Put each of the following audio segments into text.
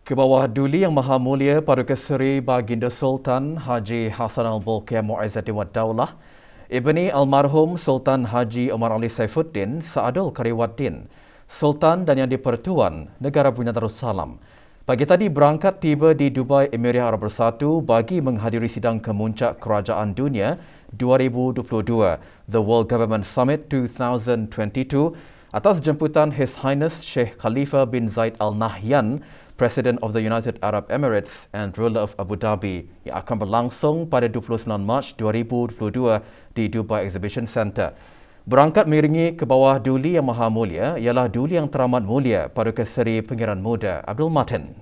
Ke bawah duli Yang Maha Mulia Paduka Seri Baginda Sultan Haji Hassan Al-Bolkiah Mu'izzuddin Wad Daulah, Ibni Almarhum Sultan Haji Omar Ali Saifuddin Sa'adul Kariwaddin, Sultan dan Yang di-Pertuan Negara Brunei Darussalam, pagi tadi berangkat tiba di Dubai, Emirat Arab Bersatu bagi menghadiri sidang kemuncak Kerajaan Dunia 2022, The World Government Summit 2022, atas jemputan His Highness Sheikh Khalifa bin Zayed Al Nahyan, President of the United Arab Emirates and Ruler of Abu Dhabi, yang akan berlangsung pada 29 Mac 2022 di Dubai Exhibition Centre. Berangkat mengiringi ke bawah duli Yang Maha Mulia ialah Duli Yang Teramat Mulia Paduka Seri Pangeran Muda Abdul Matin.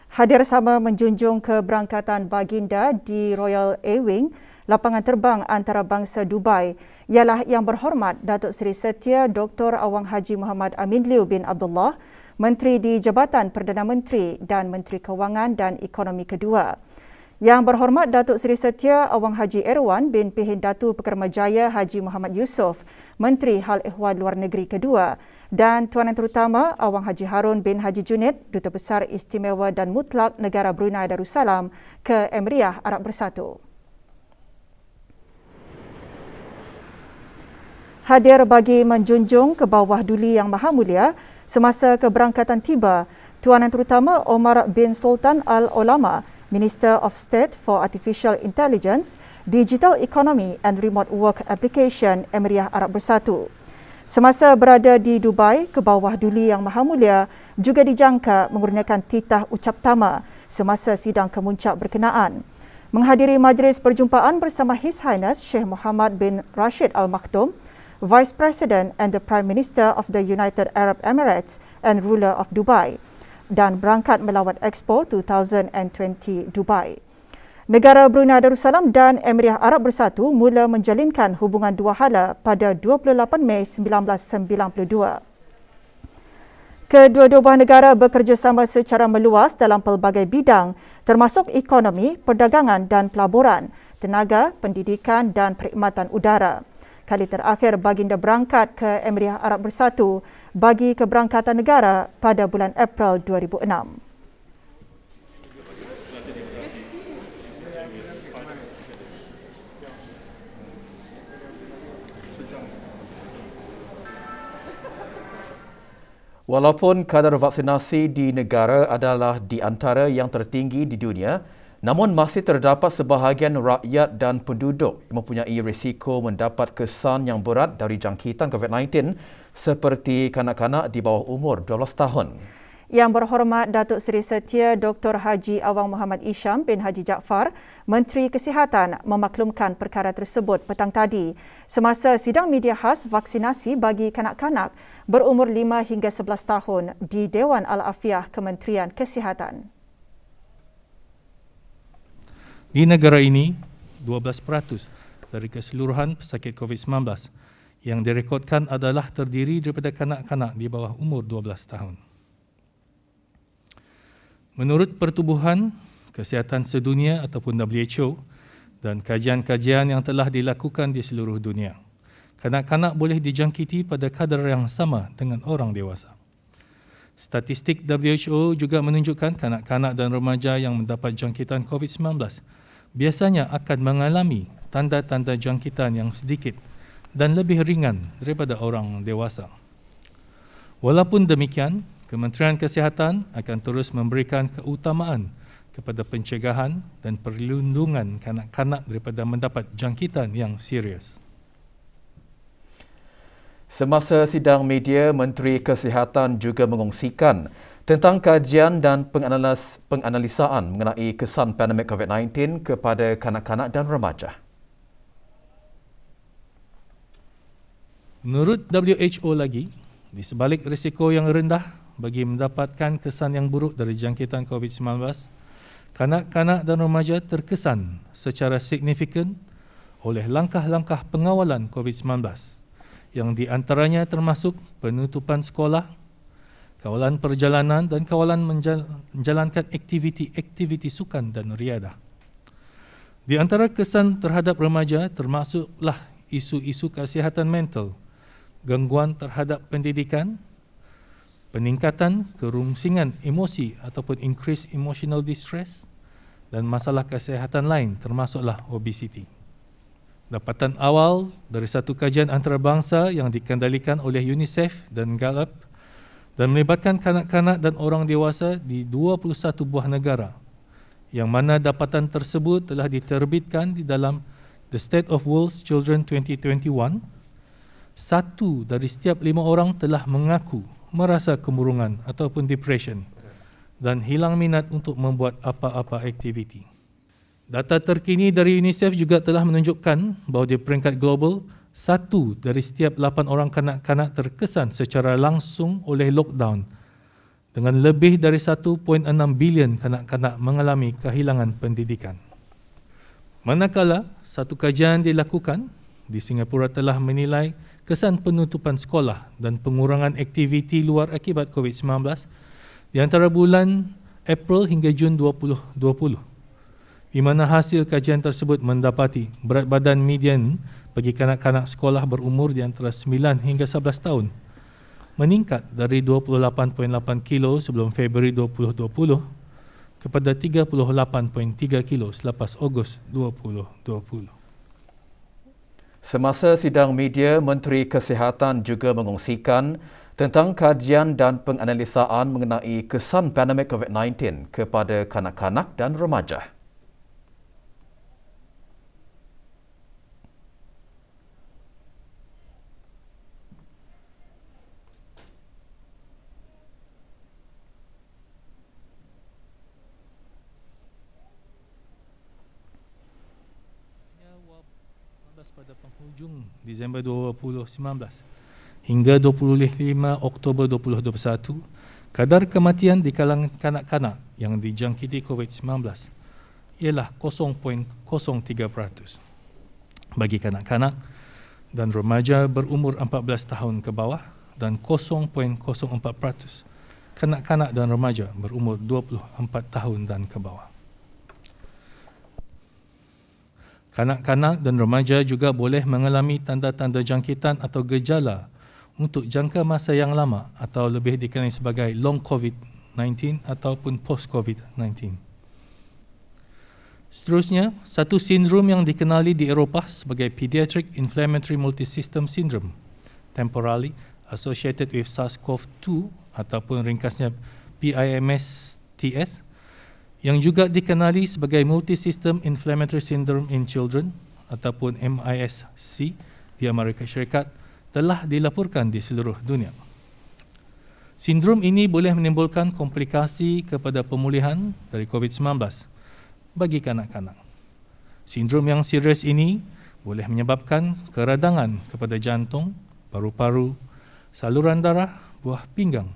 Hadir sama menjunjung keberangkatan baginda di Royal Air-Wing, lapangan terbang antarabangsa Dubai, ialah Yang Berhormat Datuk Seri Setia Dr. Awang Haji Muhammad Amin Liu bin Abdullah, Menteri di Jabatan Perdana Menteri dan Menteri Kewangan dan Ekonomi kedua. Yang Berhormat Datuk Seri Setia Awang Haji Erwan bin Pehin Datu Pekermajaya Haji Muhammad Yusof, Menteri Hal Ehwal Luar Negeri kedua, dan Tuan Yang Terutama Awang Haji Harun bin Haji Junaid, Duta Besar Istimewa dan Mutlak Negara Brunei Darussalam ke Emirat Arab Bersatu. Hadir bagi menjunjung ke bawah duli Yang Maha Mulia semasa keberangkatan tiba, Tuan Yang Terutama Omar bin Sultan Al-Ulama, Minister of State for Artificial Intelligence, Digital Economy and Remote Work Application Emirat Arab Bersatu. Semasa berada di Dubai, ke bawah duli Yang Maha Mulia juga dijangka mengurniakan titah ucap tama semasa sidang kemuncak berkenaan. Menghadiri majlis perjumpaan bersama His Highness Sheikh Mohammed bin Rashid Al Maktoum, Vice President and the Prime Minister of the United Arab Emirates and Ruler of Dubai, dan berangkat melawat Expo 2020 Dubai. Negara Brunei Darussalam dan Emirat Arab Bersatu mula menjalinkan hubungan dua hala pada 28 Mei 1992. Kedua-dua buah negara bekerjasama secara meluas dalam pelbagai bidang termasuk ekonomi, perdagangan dan pelaburan, tenaga, pendidikan dan perkhidmatan udara. Kali terakhir baginda berangkat ke Emirat Arab Bersatu bagi keberangkatan negara pada bulan April 2006. Walaupun kadar vaksinasi di negara adalah di antara yang tertinggi di dunia, namun masih terdapat sebahagian rakyat dan penduduk yang mempunyai risiko mendapat kesan yang berat dari jangkitan COVID-19 seperti kanak-kanak di bawah umur 12 tahun. Yang Berhormat Datuk Seri Setia Dr. Haji Awang Muhammad Isham bin Haji Jaafar, Menteri Kesihatan, memaklumkan perkara tersebut petang tadi semasa sidang media khas vaksinasi bagi kanak-kanak berumur 5 hingga 11 tahun di Dewan Al-Afiah Kementerian Kesihatan. Di negara ini, 12% dari keseluruhan pesakit COVID-19 yang direkodkan adalah terdiri daripada kanak-kanak di bawah umur 12 tahun. Menurut Pertubuhan Kesihatan Sedunia ataupun WHO dan kajian-kajian yang telah dilakukan di seluruh dunia, kanak-kanak boleh dijangkiti pada kadar yang sama dengan orang dewasa. Statistik WHO juga menunjukkan kanak-kanak dan remaja yang mendapat jangkitan COVID-19 biasanya akan mengalami tanda-tanda jangkitan yang sedikit dan lebih ringan daripada orang dewasa. Walaupun demikian, Kementerian Kesihatan akan terus memberikan keutamaan kepada pencegahan dan perlindungan kanak-kanak daripada mendapat jangkitan yang serius. Semasa sidang media, Menteri Kesihatan juga mengongsikan tentang kajian dan penganalisaan mengenai kesan pandemik COVID-19 kepada kanak-kanak dan remaja. Menurut WHO lagi, di sebalik risiko yang rendah bagi mendapatkan kesan yang buruk dari jangkitan COVID-19, kanak-kanak dan remaja terkesan secara signifikan oleh langkah-langkah pengawalan COVID-19 yang di antaranya termasuk penutupan sekolah, kawalan perjalanan dan kawalan menjalankan aktiviti sukan dan riadah. Di antara kesan terhadap remaja termasuklah isu-isu kesihatan mental, gangguan terhadap pendidikan, peningkatan kerungsingan emosi ataupun increased emotional distress dan masalah kesihatan lain termasuklah obesiti. Dapatan awal dari satu kajian antarabangsa yang dikendalikan oleh UNICEF dan Gallup dan melibatkan kanak-kanak dan orang dewasa di 21 buah negara, yang mana dapatan tersebut telah diterbitkan di dalam The State of World's Children 2021, 1 dari setiap 5 orang telah mengaku merasa kemurungan ataupun depression dan hilang minat untuk membuat apa-apa aktiviti. Data terkini dari UNICEF juga telah menunjukkan bahawa di peringkat global, 1 dari setiap 8 orang kanak-kanak terkesan secara langsung oleh lockdown, dengan lebih dari 1.6 bilion kanak-kanak mengalami kehilangan pendidikan. Manakala satu kajian dilakukan di Singapura telah menilai kesan penutupan sekolah dan pengurangan aktiviti luar akibat COVID-19 di antara bulan April hingga Jun 2020, di mana hasil kajian tersebut mendapati berat badan median bagi kanak-kanak sekolah berumur di antara 9 hingga 11 tahun meningkat dari 28.8 kilo sebelum Februari 2020 kepada 38.3 kilo selepas Ogos 2020. Semasa sidang media, Menteri Kesihatan juga mengongsikan tentang kajian dan penganalisaan mengenai kesan pandemik COVID-19 kepada kanak-kanak dan remaja. Pada penghujung Disember 2019 hingga 25 Oktober 2021, kadar kematian di kalangan kanak-kanak yang dijangkiti COVID-19 ialah 0.03% bagi kanak-kanak dan remaja berumur 14 tahun ke bawah dan 0.04% kanak-kanak dan remaja berumur 24 tahun dan ke bawah. Kanak-kanak dan remaja juga boleh mengalami tanda-tanda jangkitan atau gejala untuk jangka masa yang lama atau lebih dikenali sebagai long COVID-19 ataupun post-COVID-19. Seterusnya, satu sindrom yang dikenali di Eropah sebagai Pediatric Inflammatory Multisystem Syndrome, temporally associated with SARS-CoV-2 ataupun ringkasnya PIMS-TS, yang juga dikenali sebagai Multisystem Inflammatory Syndrome in Children ataupun MIS-C di Amerika Syarikat, telah dilaporkan di seluruh dunia. Sindrom ini boleh menimbulkan komplikasi kepada pemulihan dari COVID-19 bagi kanak-kanak. Sindrom yang serius ini boleh menyebabkan keradangan kepada jantung, paru-paru, saluran darah, buah pinggang,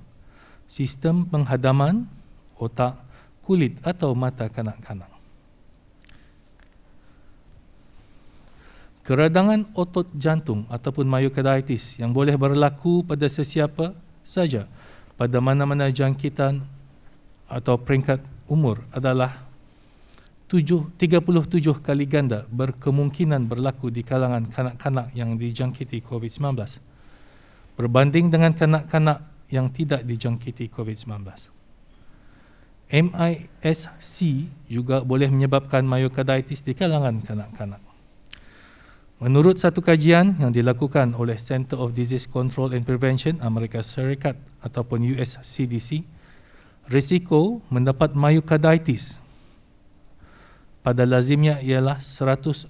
sistem penghadaman, otak, kulit atau mata kanak-kanak. Keradangan otot jantung ataupun myocarditis yang boleh berlaku pada sesiapa saja pada mana-mana jangkitan atau peringkat umur adalah 37 kali ganda berkemungkinan berlaku di kalangan kanak-kanak yang dijangkiti COVID-19 berbanding dengan kanak-kanak yang tidak dijangkiti COVID-19. MIS-C juga boleh menyebabkan myocarditis di kalangan kanak-kanak. Menurut satu kajian yang dilakukan oleh Center of Disease Control and Prevention Amerika Syarikat ataupun US CDC, risiko mendapat myocarditis pada lazimnya ialah 146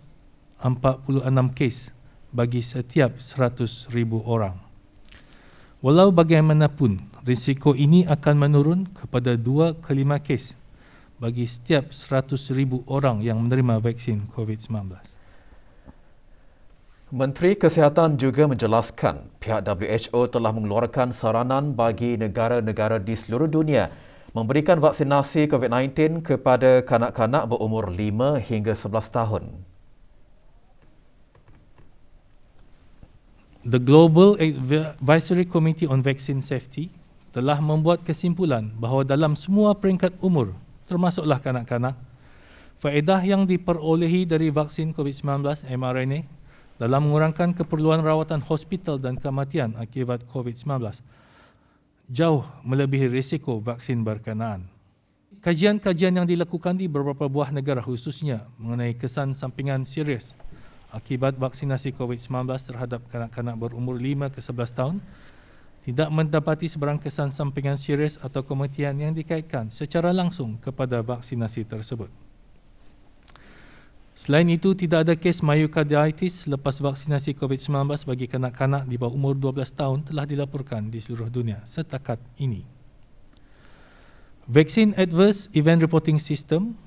kes bagi setiap 100,000 orang. Walau bagaimanapun, risiko ini akan menurun kepada 2 ke 5 kes bagi setiap 100,000 orang yang menerima vaksin COVID-19. Menteri Kesihatan juga menjelaskan pihak WHO telah mengeluarkan saranan bagi negara-negara di seluruh dunia memberikan vaksinasi COVID-19 kepada kanak-kanak berumur 5 hingga 11 tahun. The Global Advisory Committee on Vaccine Safety telah membuat kesimpulan bahawa dalam semua peringkat umur, termasuklah kanak-kanak, faedah yang diperolehi dari vaksin COVID-19 mRNA dalam mengurangkan keperluan rawatan hospital dan kematian akibat COVID-19 jauh melebihi risiko vaksin berkenaan. Kajian-kajian yang dilakukan di beberapa buah negara khususnya mengenai kesan sampingan serius akibat vaksinasi COVID-19 terhadap kanak-kanak berumur 5 ke 11 tahun tidak mendapati sebarang kesan sampingan serius atau kematian yang dikaitkan secara langsung kepada vaksinasi tersebut. Selain itu, tidak ada kes myocarditis lepas vaksinasi COVID-19 bagi kanak-kanak di bawah umur 12 tahun telah dilaporkan di seluruh dunia setakat ini. Vaccine Adverse Event Reporting System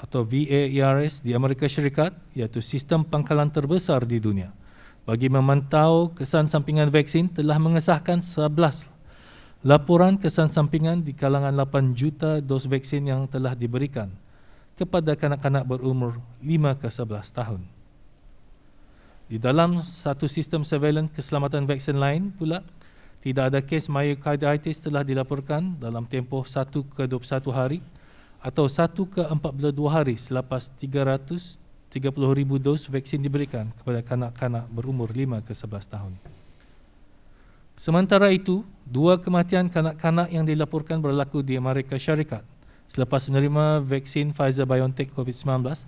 atau VAERS di Amerika Syarikat iaitu sistem pangkalan terbesar di dunia bagi memantau kesan sampingan vaksin telah mengesahkan 11 laporan kesan sampingan di kalangan 8 juta dos vaksin yang telah diberikan kepada kanak-kanak berumur 5 ke 11 tahun. Di dalam satu sistem surveillance keselamatan vaksin lain pula, tidak ada kes myocarditis telah dilaporkan dalam tempoh 1 ke 21 hari atau 1 ke 42 hari selepas 330,000 dos vaksin diberikan kepada kanak-kanak berumur 5 ke 11 tahun. Sementara itu, 2 kematian kanak-kanak yang dilaporkan berlaku di Amerika Syarikat selepas menerima vaksin Pfizer-BioNTech COVID-19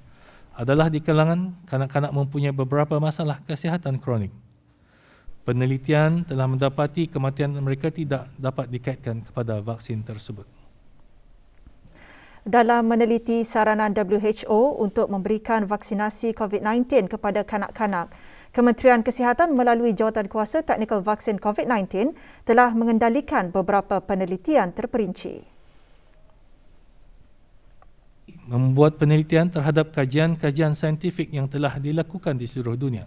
adalah di kalangan kanak-kanak mempunyai beberapa masalah kesihatan kronik. Penelitian telah mendapati kematian mereka tidak dapat dikaitkan kepada vaksin tersebut. Dalam meneliti saranan WHO untuk memberikan vaksinasi COVID-19 kepada kanak-kanak, Kementerian Kesihatan melalui Jawatankuasa Teknikal Vaksin COVID-19 telah mengendalikan beberapa penelitian terperinci. Membuat penelitian terhadap kajian-kajian saintifik yang telah dilakukan di seluruh dunia,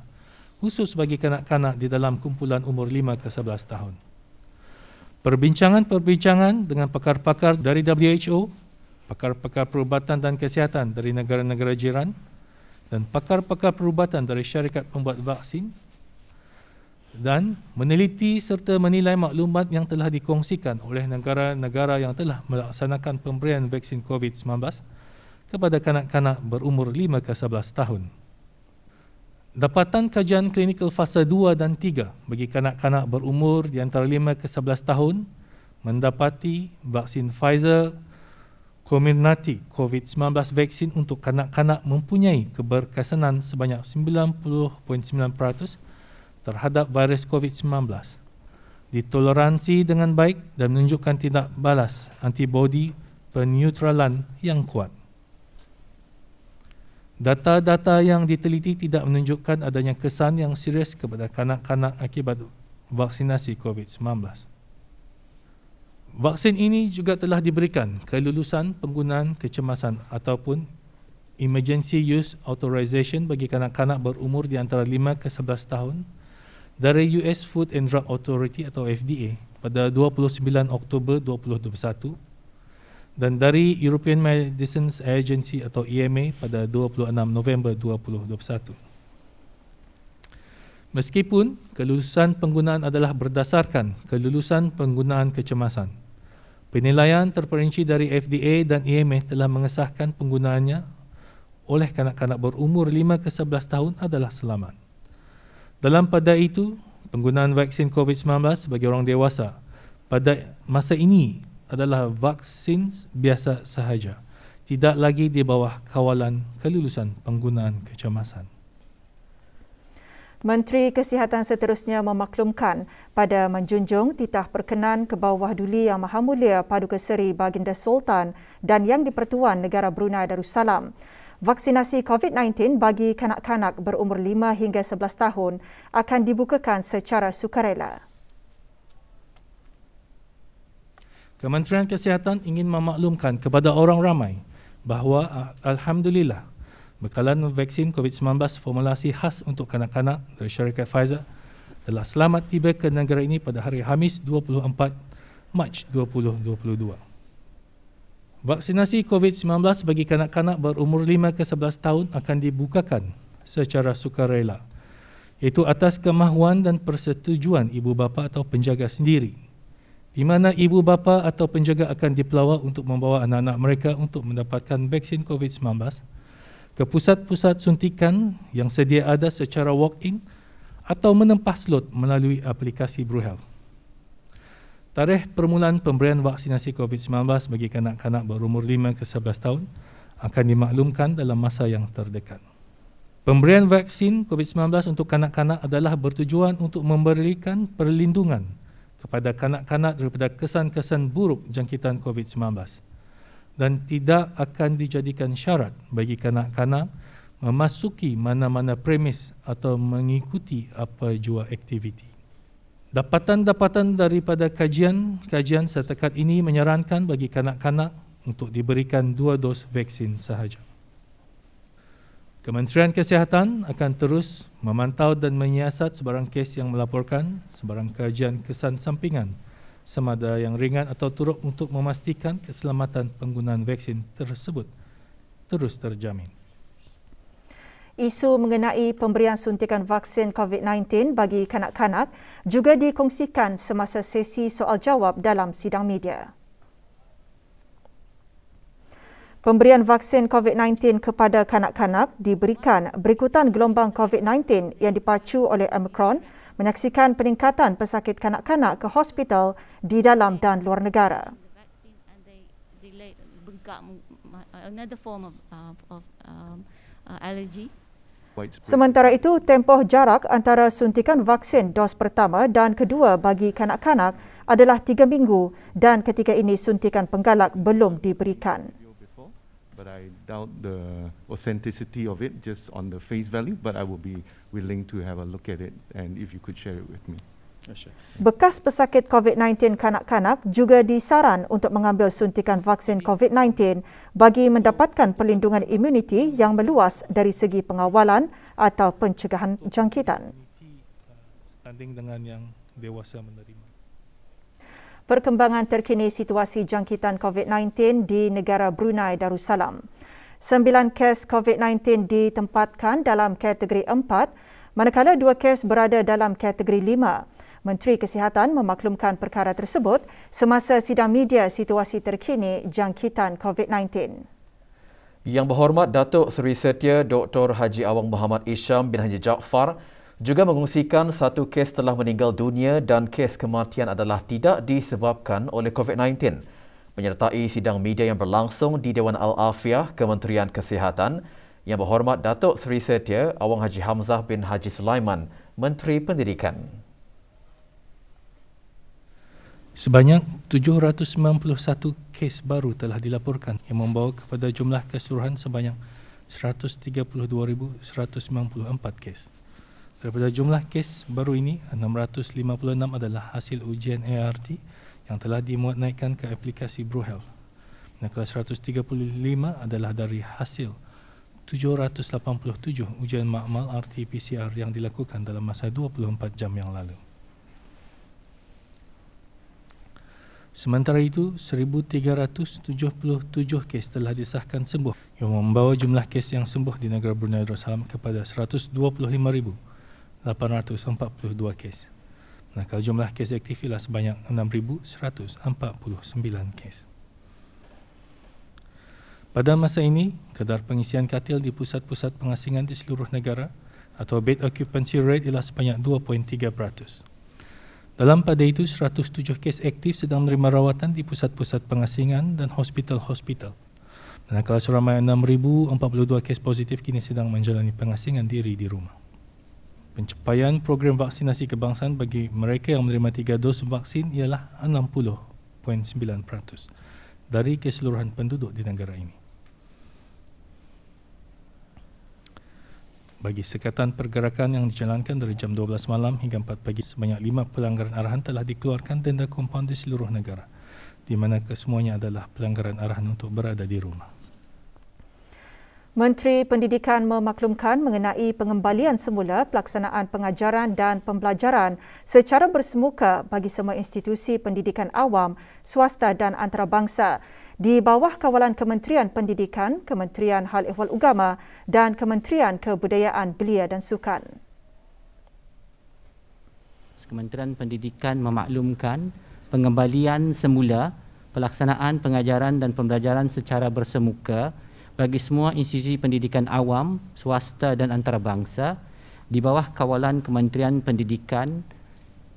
khusus bagi kanak-kanak di dalam kumpulan umur 5 ke 11 tahun. Perbincangan-perbincangan dengan pakar-pakar dari WHO, pakar-pakar perubatan dan kesihatan dari negara-negara jiran dan pakar-pakar perubatan dari syarikat pembuat vaksin dan meneliti serta menilai maklumat yang telah dikongsikan oleh negara-negara yang telah melaksanakan pemberian vaksin COVID-19 kepada kanak-kanak berumur 5 ke 11 tahun. Dapatan kajian klinikal fasa 2 dan 3 bagi kanak-kanak berumur di antara 5 ke 11 tahun mendapati vaksin Pfizer Comirnaty COVID-19 vaksin untuk kanak-kanak mempunyai keberkesanan sebanyak 90.9% terhadap virus COVID-19, ditoleransi dengan baik dan menunjukkan tindak balas antibodi peneutralan yang kuat. Data-data yang diteliti tidak menunjukkan adanya kesan yang serius kepada kanak-kanak akibat vaksinasi COVID-19. Vaksin ini juga telah diberikan kelulusan penggunaan kecemasan ataupun Emergency Use Authorization bagi kanak-kanak berumur di antara 5 ke 11 tahun dari US Food and Drug Authority atau FDA pada 29 Oktober 2021 dan dari European Medicines Agency atau EMA pada 26 November 2021. Meskipun kelulusan penggunaan adalah berdasarkan kelulusan penggunaan kecemasan, penilaian terperinci dari FDA dan EMA telah mengesahkan penggunaannya oleh kanak-kanak berumur 5 ke 11 tahun adalah selamat. Dalam pada itu, penggunaan vaksin COVID-19 bagi orang dewasa pada masa ini adalah vaksin biasa sahaja, tidak lagi di bawah kawalan kelulusan penggunaan kecemasan. Menteri Kesihatan seterusnya memaklumkan pada menjunjung titah perkenan ke bawah duli Yang Maha Mulia Paduka Seri Baginda Sultan dan Yang di-Pertuan Negara Brunei Darussalam. Vaksinasi COVID-19 bagi kanak-kanak berumur 5 hingga 11 tahun akan dibukakan secara sukarela. Kementerian Kesihatan ingin memaklumkan kepada orang ramai bahawa Alhamdulillah bekalan vaksin COVID-19 formulasi khas untuk kanak-kanak dari syarikat Pfizer telah selamat tiba ke negara ini pada hari Khamis 24 Mac 2022. Vaksinasi COVID-19 bagi kanak-kanak berumur 5 ke 11 tahun akan dibukakan secara sukarela, iaitu atas kemahuan dan persetujuan ibu bapa atau penjaga sendiri, di mana ibu bapa atau penjaga akan dipelawak untuk membawa anak-anak mereka untuk mendapatkan vaksin COVID-19 ke pusat-pusat suntikan yang sedia ada secara walk-in atau menempah slot melalui aplikasi BruHealth. Tarikh permulaan pemberian vaksinasi COVID-19 bagi kanak-kanak berumur 5 ke 11 tahun akan dimaklumkan dalam masa yang terdekat. Pemberian vaksin COVID-19 untuk kanak-kanak adalah bertujuan untuk memberikan perlindungan kepada kanak-kanak daripada kesan-kesan buruk jangkitan COVID-19 dan tidak akan dijadikan syarat bagi kanak-kanak memasuki mana-mana premis atau mengikuti apa jua aktiviti. Dapatan-dapatan daripada kajian setakat ini menyarankan bagi kanak-kanak untuk diberikan 2 dos vaksin sahaja. Kementerian Kesihatan akan terus memantau dan menyiasat sebarang kes yang melaporkan sebarang kajian kesan sampingan sama ada yang ringan atau teruk untuk memastikan keselamatan penggunaan vaksin tersebut terus terjamin. Isu mengenai pemberian suntikan vaksin COVID-19 bagi kanak-kanak juga dikongsikan semasa sesi soal jawab dalam sidang media. Pemberian vaksin COVID-19 kepada kanak-kanak diberikan berikutan gelombang COVID-19 yang dipacu oleh Omicron menyaksikan peningkatan pesakit kanak-kanak ke hospital di dalam dan luar negara. Another form of allergy. Sementara itu, tempoh jarak antara suntikan vaksin dos pertama dan kedua bagi kanak-kanak adalah 3 minggu dan ketika ini suntikan penggalak belum diberikan. But I doubt the authenticity of it just on the face value, but I will be willing to have a look at it and if you could share it with me. Bekas pesakit COVID-19 kanak-kanak juga disaran untuk mengambil suntikan vaksin COVID-19 bagi mendapatkan perlindungan imuniti yang meluas dari segi pengawalan atau pencegahan jangkitan. Tanding dengan yang dewasa menerima. Perkembangan terkini situasi jangkitan COVID-19 di negara Brunei Darussalam. 9 kes COVID-19 ditempatkan dalam kategori 4, manakala 2 kes berada dalam kategori 5. Menteri Kesihatan memaklumkan perkara tersebut semasa sidang media situasi terkini jangkitan COVID-19. Yang Berhormat Datuk Seri Setia Dr. Haji Awang Muhammad Isham bin Haji Jaafar juga mengungsikan 1 kes telah meninggal dunia dan kes kematian adalah tidak disebabkan oleh COVID-19. Menyertai sidang media yang berlangsung di Dewan Al-Afiah Kementerian Kesihatan, Yang Berhormat Datuk Seri Setia Awang Haji Hamzah bin Haji Sulaiman, Menteri Pendidikan. Sebanyak 791 kes baru telah dilaporkan yang membawa kepada jumlah keseluruhan sebanyak 132,194 kes. Daripada jumlah kes baru ini, 656 adalah hasil ujian ART yang telah dimuat naikkan ke aplikasi BruHealth. Manakala 135 adalah dari hasil 787 ujian makmal RT-PCR yang dilakukan dalam masa 24 jam yang lalu. Sementara itu, 1,377 kes telah disahkan sembuh yang membawa jumlah kes yang sembuh di negara Brunei Darussalam kepada 125,842 kes. Manakala jumlah kes aktif ialah sebanyak 6,149 kes. Pada masa ini, kadar pengisian katil di pusat-pusat pengasingan di seluruh negara atau bed occupancy rate ialah sebanyak 2.3%. Dalam pada itu, 107 kes aktif sedang menerima rawatan di pusat-pusat pengasingan dan hospital-hospital. Manakala seramai 6,042 kes positif kini sedang menjalani pengasingan diri di rumah. Pencapaian program vaksinasi kebangsaan bagi mereka yang menerima 3 dos vaksin ialah 60.9% dari keseluruhan penduduk di negara ini. Bagi sekatan pergerakan yang dijalankan dari jam 12 malam hingga 4 pagi, sebanyak 5 pelanggaran arahan telah dikeluarkan denda kompaun di seluruh negara, di mana kesemuanya adalah pelanggaran arahan untuk berada di rumah. Menteri Pendidikan memaklumkan mengenai pengembalian semula pelaksanaan pengajaran dan pembelajaran secara bersemuka bagi semua institusi pendidikan awam, swasta dan antarabangsa di bawah kawalan Kementerian Pendidikan, Kementerian Hal Ehwal Agama dan Kementerian Kebudayaan Belia dan Sukan. Kementerian Pendidikan memaklumkan pengembalian semula pelaksanaan pengajaran dan pembelajaran secara bersemuka bagi semua institusi pendidikan awam, swasta dan antarabangsa di bawah kawalan Kementerian Pendidikan,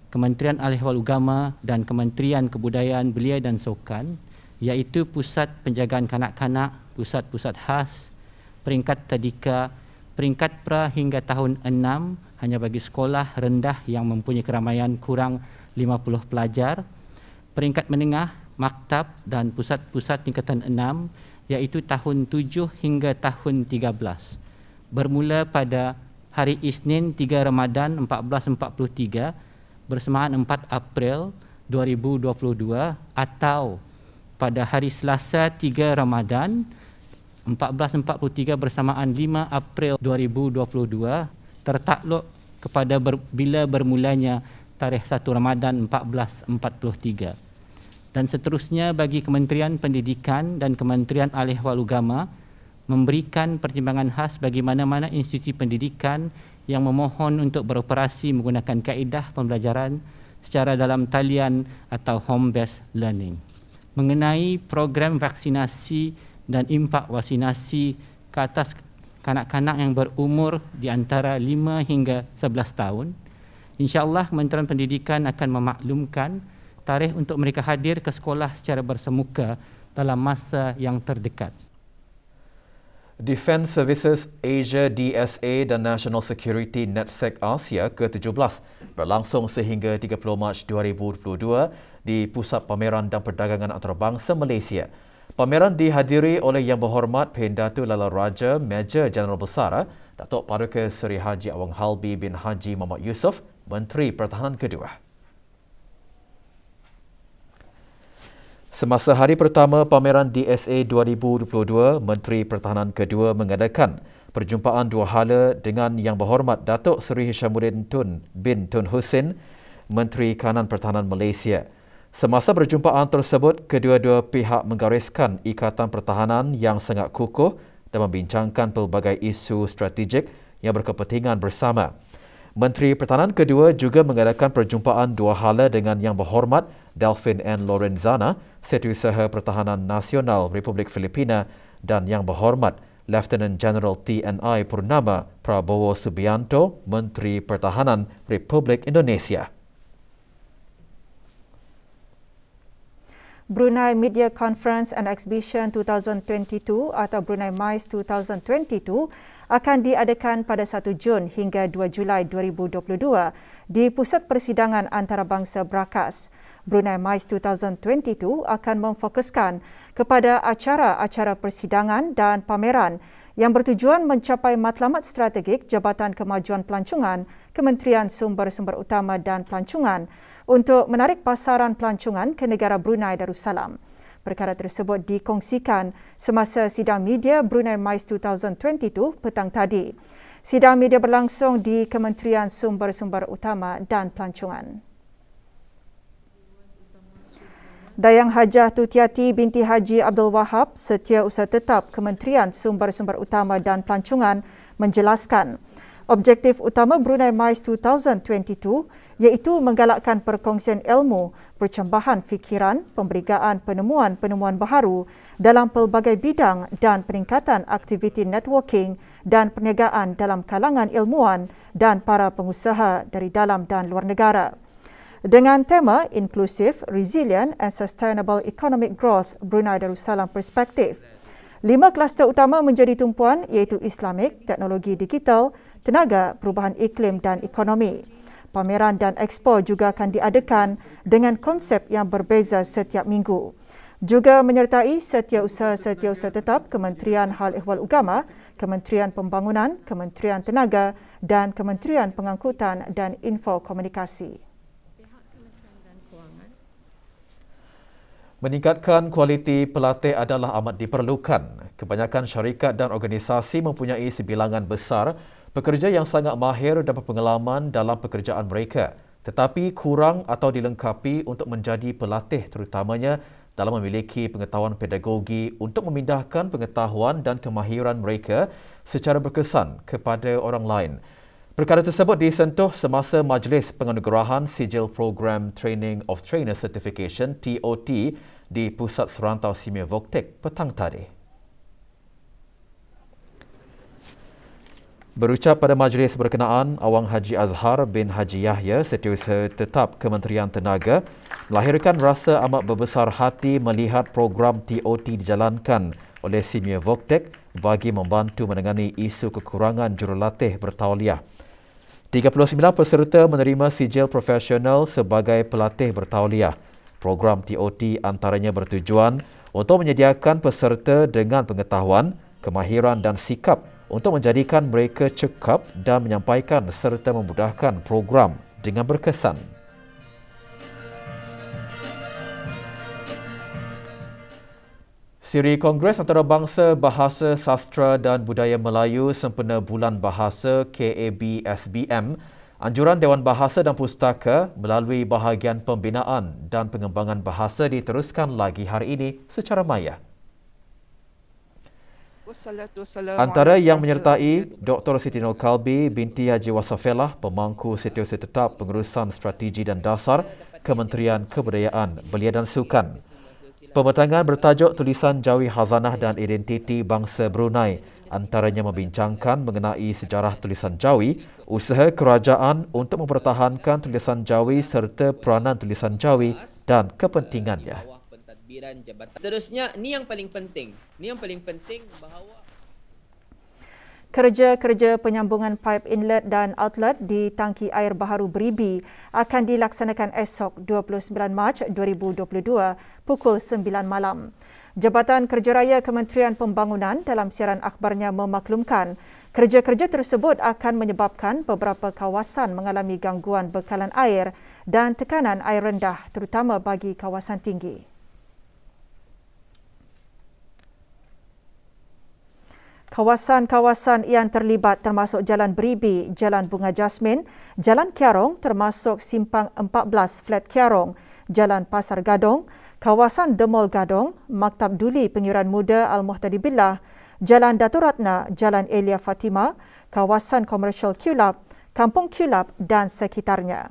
Kementerian Al-Ihwal Agama dan Kementerian Kebudayaan Belia dan Sukan, iaitu Pusat Penjagaan Kanak-kanak, Pusat-Pusat Khas, Peringkat Tadika, Peringkat Pra hingga tahun 6 hanya bagi sekolah rendah yang mempunyai keramaian kurang 50 pelajar, Peringkat Menengah, Maktab dan Pusat-Pusat Tingkatan 6, iaitu tahun 7 hingga tahun 13. Bermula pada hari Isnin 3 Ramadan 1443 bersamaan 4 April 2022 atau pada hari Selasa 3 Ramadan 1443 bersamaan 5 April 2022 tertakluk kepada bila bermulanya tarikh 1 Ramadan 1443. Dan seterusnya bagi Kementerian Pendidikan dan Kementerian Al-Ihwal Agama memberikan pertimbangan khas bagi mana-mana institusi pendidikan yang memohon untuk beroperasi menggunakan kaedah pembelajaran secara dalam talian atau home-based learning. Mengenai program vaksinasi dan impak vaksinasi ke atas kanak-kanak yang berumur di antara 5 hingga 11 tahun, insya-Allah Kementerian Pendidikan akan memaklumkan tarikh untuk mereka hadir ke sekolah secara bersemuka dalam masa yang terdekat. Defence Services Asia DSA dan National Security NetSec Asia ke-17 berlangsung sehingga 30 Mac 2022 di Pusat Pameran dan Perdagangan Antarabangsa Malaysia. Pameran dihadiri oleh Yang Berhormat Pendatu Lala Raja Major Jeneral Besar Datuk Paduka Seri Haji Awang Halbi bin Haji Muhammad Yusof, Menteri Pertahanan kedua. Semasa hari pertama pameran DSA 2022, Menteri Pertahanan kedua mengadakan perjumpaan dua hala dengan Yang Berhormat Datuk Seri Hishamuddin Tun bin Tun Hussein, Menteri Kanan Pertahanan Malaysia. Semasa perjumpaan tersebut, kedua-dua pihak menggariskan ikatan pertahanan yang sangat kukuh dan membincangkan pelbagai isu strategik yang berkepentingan bersama. Menteri Pertahanan kedua juga mengadakan perjumpaan dua hala dengan Yang Berhormat Delphine N. Lorenzana, Setiausaha Pertahanan Nasional Republik Filipina dan Yang Berhormat Lieutenant General TNI Purnama Prabowo Subianto, Menteri Pertahanan Republik Indonesia. Brunei Media Conference and Exhibition 2022 atau Brunei MICE 2022 akan diadakan pada 1 Jun hingga 2 Julai 2022 di Pusat Persidangan Antarabangsa Brakas. Brunei MICE 2022 akan memfokuskan kepada acara-acara persidangan dan pameran yang bertujuan mencapai matlamat strategik Jabatan Kemajuan Pelancongan Kementerian Sumber-Sumber Utama dan Pelancongan untuk menarik pasaran pelancongan ke negara Brunei Darussalam. Perkara tersebut dikongsikan semasa sidang media Brunei MICE 2022 petang tadi. Sidang media berlangsung di Kementerian Sumber-Sumber Utama dan Pelancongan. Dayang Hajah Tutiati binti Haji Abdul Wahab, Setiausaha Tetap Kementerian Sumber-Sumber Utama dan Pelancongan menjelaskan objektif utama Brunei MICE 2022 iaitu menggalakkan perkongsian ilmu, percambahan fikiran, pemberigaan penemuan-penemuan baharu dalam pelbagai bidang dan peningkatan aktiviti networking dan perniagaan dalam kalangan ilmuwan dan para pengusaha dari dalam dan luar negara. Dengan tema Inclusive, Resilient and Sustainable Economic Growth Brunei Darussalam Perspektif, 5 kluster utama menjadi tumpuan iaitu Islamik, teknologi digital, tenaga, perubahan iklim dan ekonomi. Pameran dan expo juga akan diadakan dengan konsep yang berbeza setiap minggu. Juga menyertai setiausaha tetap Kementerian Hal Ehwal Agama, Kementerian Pembangunan, Kementerian Tenaga dan Kementerian Pengangkutan dan Infokomunikasi. Meningkatkan kualiti pelatih adalah amat diperlukan. Kebanyakan syarikat dan organisasi mempunyai sebilangan besar pekerja yang sangat mahir dan berpengalaman dalam pekerjaan mereka, tetapi kurang atau dilengkapi untuk menjadi pelatih, terutamanya dalam memiliki pengetahuan pedagogi untuk memindahkan pengetahuan dan kemahiran mereka secara berkesan kepada orang lain. Perkara tersebut disentuh semasa Majlis Penganugerahan Sijil Program Training of Trainer Certification TOT di Pusat Serantau Simea Voktek petang tadi. Berucap pada majlis berkenaan, Awang Haji Azhar bin Haji Yahya, Setiausaha Tetap Kementerian Tenaga, melahirkan rasa amat berbesar hati melihat program TOT dijalankan oleh Senior Voktek bagi membantu menangani isu kekurangan jurulatih bertauliah. 39 peserta menerima sijil profesional sebagai pelatih bertauliah. Program TOT antaranya bertujuan untuk menyediakan peserta dengan pengetahuan, kemahiran dan sikap untuk menjadikan mereka cekap dan menyampaikan serta memudahkan program dengan berkesan. Siri Kongres Antarabangsa Bahasa Sastra dan Budaya Melayu sempena Bulan Bahasa KAB-SBM, anjuran Dewan Bahasa dan Pustaka melalui bahagian pembinaan dan pengembangan bahasa diteruskan lagi hari ini secara maya. Antara yang menyertai Dr. Siti Nur Kalbi binti Haji Wasafelah, pemangku Setiausaha Tetap Pengurusan Strategi dan Dasar Kementerian Kebudayaan, Belia dan Sukan. Pembentangan bertajuk Tulisan Jawi Khazanah dan Identiti Bangsa Brunei, antaranya membincangkan mengenai sejarah tulisan Jawi, usaha kerajaan untuk mempertahankan tulisan Jawi serta peranan tulisan Jawi dan kepentingannya. Terusnya, ni yang paling penting. Bahawa kerja-kerja penyambungan paip inlet dan outlet di tangki air baharu Beribi akan dilaksanakan esok 29 Mac 2022 pukul 9 malam. Jabatan Kerja Raya Kementerian Pembangunan dalam siaran akhbarnya memaklumkan kerja-kerja tersebut akan menyebabkan beberapa kawasan mengalami gangguan bekalan air dan tekanan air rendah terutama bagi kawasan tinggi. Kawasan-kawasan yang terlibat termasuk Jalan Beribi, Jalan Bunga Jasmin, Jalan Kiarong termasuk Simpang 14 Flat Kiarong, Jalan Pasar Gadong, kawasan The Mall Gadong, Maktab Duli Pengiran Muda Al-Muhtadi Billah, Jalan Datuk Ratna, Jalan Elia Fatima, kawasan Komersial Kulap, Kampung Kulap dan sekitarnya.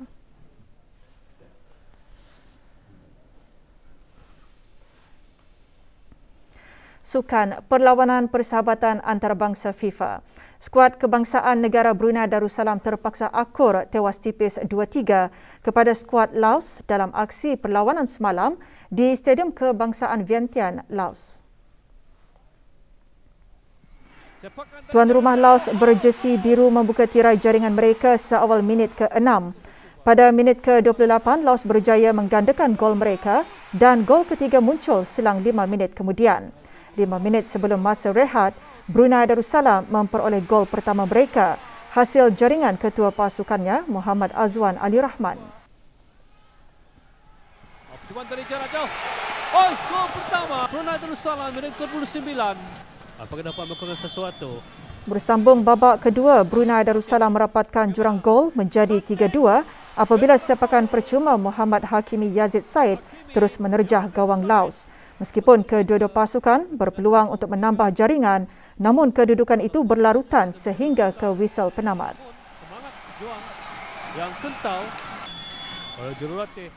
Sukan Perlawanan Persahabatan Antarabangsa FIFA. Skuad kebangsaan negara Brunei Darussalam terpaksa akur tewas tipis 2-3 kepada skuad Laos dalam aksi perlawanan semalam di Stadium Kebangsaan Vientiane, Laos. Tuan rumah Laos berjesi biru membuka tirai jaringan mereka seawal minit ke-6. Pada minit ke-28, Laos berjaya menggandakan gol mereka dan gol ketiga muncul selang 5 minit kemudian. 5 minit sebelum masa rehat, Brunei Darussalam memperoleh gol pertama mereka hasil jaringan ketua pasukannya Muhammad Azwan Ali Rahman. Cuma dari jarak jauh. Oh, gol pertama Brunei Darussalam minit ke-29. Apakah dapat melakukan sesuatu? Bersambung babak kedua, Brunei Darussalam merapatkan jurang gol menjadi 3-2 apabila sepakan percuma Muhammad Hakimi Yazid Said terus menerjah gawang Laos. Meskipun kedua-dua pasukan berpeluang untuk menambah jaringan, namun kedudukan itu berlarutan sehingga ke whistle penamat. Semangat juang yang kental oleh jurulatih